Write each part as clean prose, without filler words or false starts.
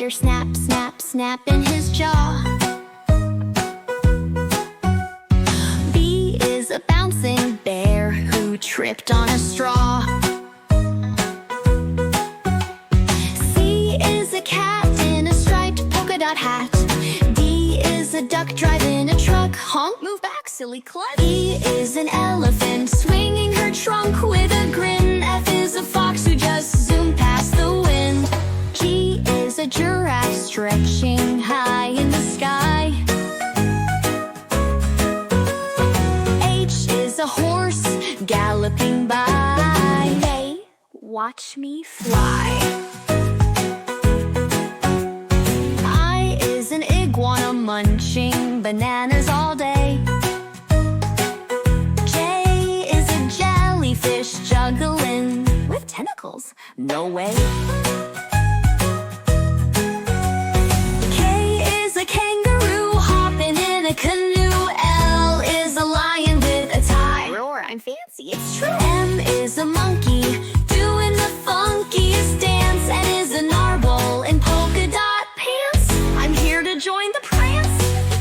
hear snap, snap, snap in his jaw. B is a bouncing bear who tripped on a straw. C is a cat in a striped polka dot hat. D is a duck driving a truck. Honk, move back, silly klutz. E is an elephant swinging her trunk with a grin. F is a fox who just zoomed past the wind. G is a giraffe stretching high in the sky. H is a horse galloping by. A, watch me fly. I is an iguana munching bananas all day. J is a jellyfish juggling with tentacles. No way. K is a kangaroo hopping in a canoe. L is a lion with a tie. Roar, I'm fancy, it's true. M is a monkey doing the funkiest dance. N is a narwhal in polka dot pants. I'm here to join the prance.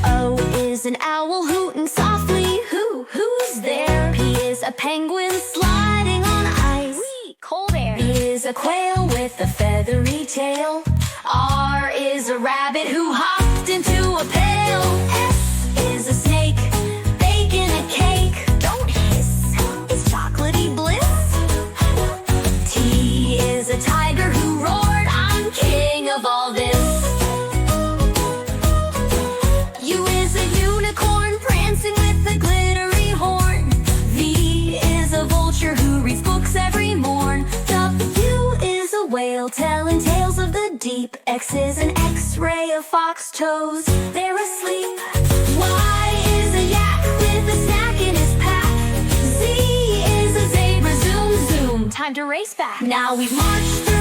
O is an owl hooting softly. Who's there? P is a penguin sliding on ice. Wee, cold air. B is a quail with a feathery tail. R is a rabbit who hopped into a pail. S is a snake baking a cake. Don't hiss, it's chocolatey bliss. T is a tiger who roared, I'm king of all this. U is a unicorn prancing with a glittery horn. V is a vulture who reads books every morn. W is a whale telling tales of the deep. X is an X-ray of fox toes, they're asleep. Y is a yak with a snack in his pack. Z is a zebra, zoom, zoom, time to race back. Now we've marched through